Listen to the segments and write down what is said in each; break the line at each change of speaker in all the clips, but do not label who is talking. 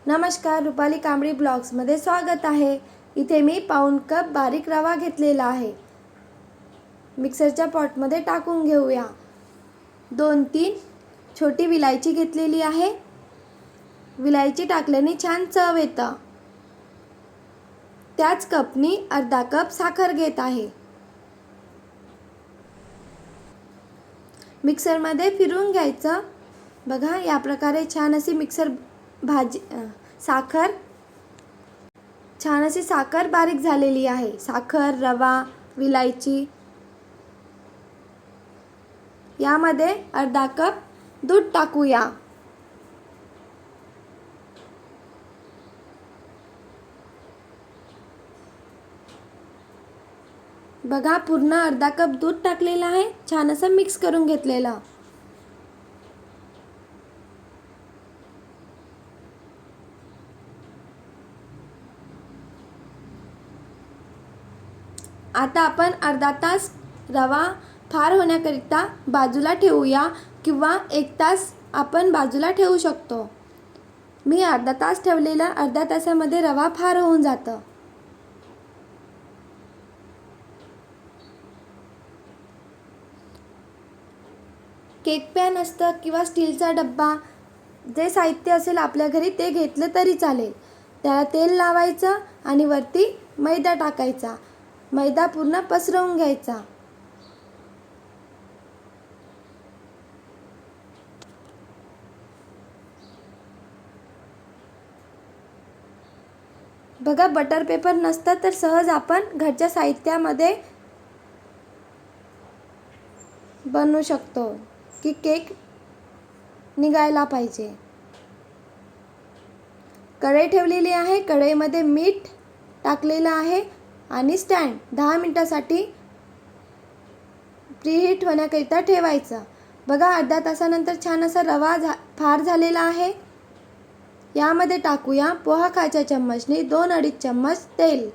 नमस्कार, रुपाली कांबळी ब्लॉग्समध्ये स्वागत आहे। इथे मी पाऊण कप बारीक रवा घेतलेला आहे। मिक्सरच्या पॉटमध्ये टाकून घेऊया। 2-3 छोटी विलायची घेतलेली आहे। विलायची टाकल्याने छान चव येतं। त्याच कपनी अर्धा कप साखर घेत आहे। मिक्सरमध्ये फिरवून घ्यायचं। बघा, या प्रकारे छान अशी साखर बारीक झालेली आहे। साखर, रवा, विलायची, यामध्ये अर्धा कप दूध टाकूया। बघा, पूर्ण अर्धा कप दूध टाकलेलं आहे। छान असं मिक्स करून घेतलेलं। आता आपण अर्धा तास रवा फार होण्याकरिता बाजूला ठेवूया किंवा 1 तास आपण बाजूला ठेवू शकतो। मी अर्धा तास ठेवलेला, अर्ध्या तासामध्ये रवा फार होऊन जातं। केक पॅन असतं किंवा स्टीलचा डब्बा, जे साहित्य असेल आपल्या घरी ते घेतलं तरी चालेल। त्याला तेल लावायचं आणि वरती मैदा टाकायचा। मैदा पूर्ण पसरवून घ्यायचा। बघा, बटर पेपर नसतं तर सहज आपण घरच्या साहित्यामध्ये बनवू शकतो की केक निघायला पाहिजे। कढई ठेवलेली आहे। कढईमध्ये मीठ टाकलेलं आहे आणि स्टँड 10 मिनिटांसाठी प्रीहीट होण्याकरिता ठेवायचं। बघा, अर्ध्या तासानंतर छान असा रवा फार झालेला आहे। यामध्ये टाकूया पोहा खायच्या चम्मचने 2-2.5 चम्मच तेल।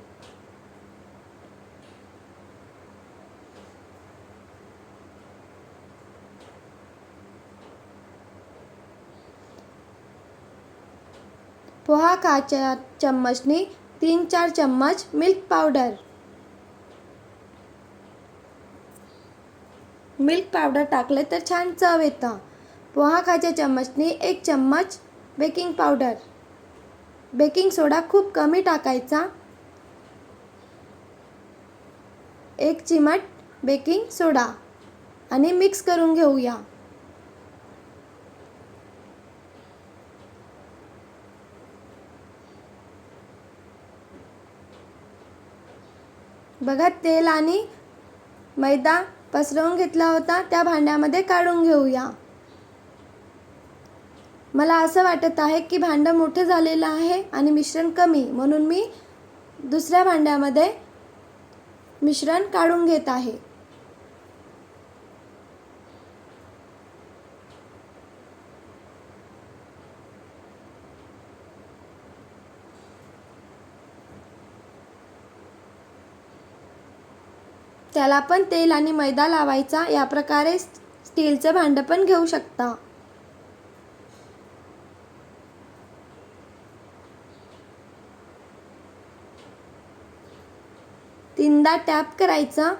पोहा खायच्या चम्मचने 3-4 चम्मच मिल्क पावडर। मिल्क पावडर टाकले तर छान चव येतं। पोहा खायच्या चम्मचने 1 चम्मच बेकिंग पावडर। बेकिंग सोडा खूप कमी टाकायचा। 1 चिमट बेकिंग सोडा आणि मिक्स करून घेऊया। बघा, तेल आणि मैदा पसरवून घेतला होता त्या भांड्यामध्ये काढून घेऊया। मला असं वाटत आहे की भांडं मोठं झालेलं आहे आणि मिश्रण कमी, म्हणून मी दुसऱ्या भांड्यामध्ये मिश्रण काढून घेत आहे। त्याला पण तेल आणि मैदा लावायचा। या प्रकारे स्टीलचं भांडं पण घेऊ शकता। तीनदा टॅप करायचं।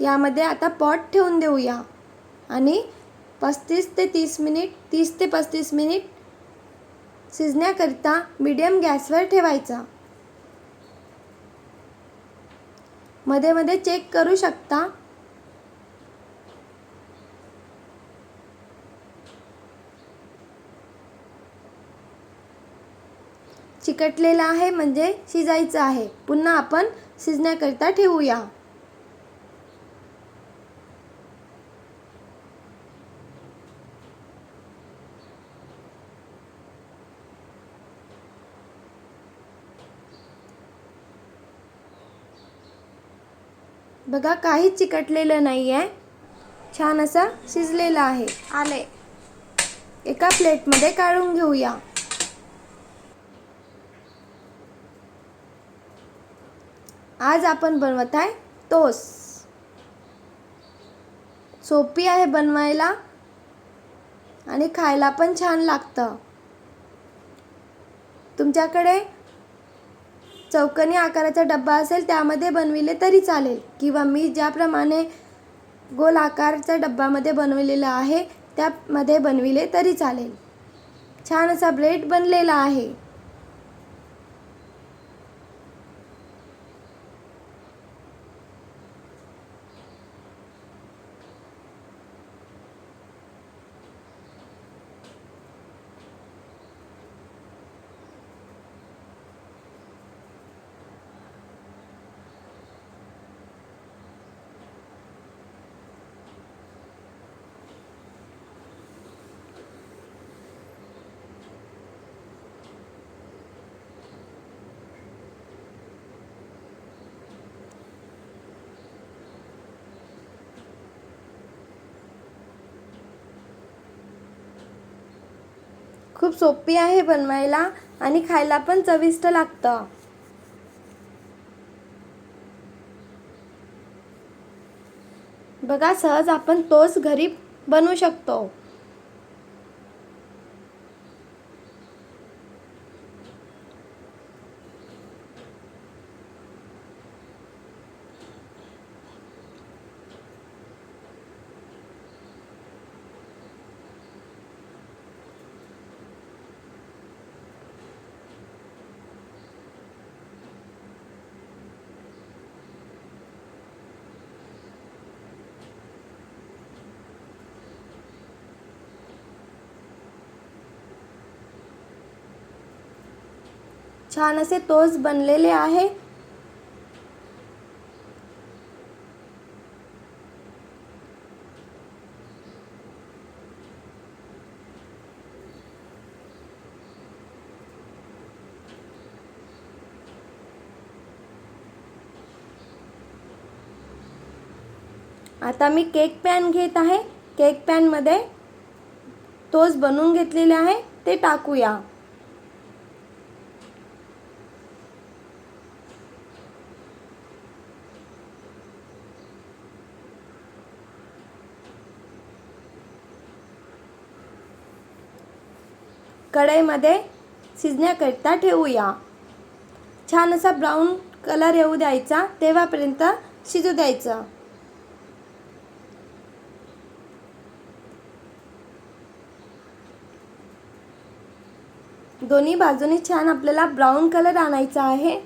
यामध्ये आता पॉट ठेवून देऊया आणि 30 ते 35 मिनिट शिजण्याकरिता मीडियम गॅसवर ठेवायचा। मध्ये मध्ये चेक करू शकता। चिकटलेला आहे म्हणजे शिजायचं आहे। पुन्हा आपण शिजण्याकरिता ठेवूया। बघा, काहीच चिकटलेलं नाही आहे। छान असं शिजलेलं आहे। एका प्लेटमध्ये काढून घेऊया। आज आपण बनवत आहे टोस्ट। सोपी आहे बनवायला आणि खायला पण छान लागतं. तुमच्याकडे चौकोनी आकाराचा डब्बा असेल त्यामध्ये बनविले तरी चालेल, किंवा मी ज्याप्रमाणे गोल आकाराच्या डब्यामध्ये बनवलेला आहे त्यामध्ये बनविले तरी चालेल. छान असा ब्रेड बनलेला आहे. खूप सोपी आहे बनवायला आणि खायला पण चविष्ट लागतं. बघा, सहज आपण तोच घरी बनवू शकतो. छान असे टोस्ट बनलेले आहे. आता मी केक पॅन घेत आहे. केक पॅन मध्ये टोस्ट बनवून घेतलेले आहे ते टाकूया. कढईमध्ये शिजण्याकरिता ठेवूया. छान असा ब्राऊन कलर येऊ द्यायचा, तेव्हापर्यंत शिजू द्यायचं. दोन्ही बाजूनी छान आपल्याला ब्राऊन कलर आणायचा आहे.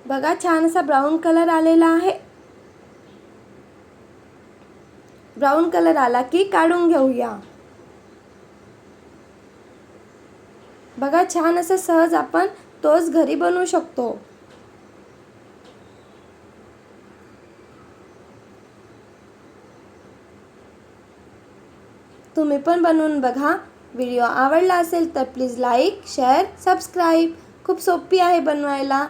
बघा, छान असा ब्राऊन कलर आलेला आहे. ब्राऊन कलर आला की काढून घेऊया. बघा, छान असं सहज आपण टोस्ट घरी बनवू शकतो. तुम्ही पण बनवून बघा. व्हिडिओ आवडला असेल तर प्लीज लाईक, शेअर, सबस्क्राईब. खूप सोपी आहे बनवायला.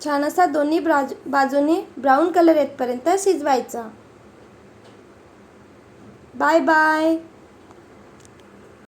छान असा दोन्ही बाजूने ब्राऊन कलर येतपर्यंत शिजवायचा. Bye bye.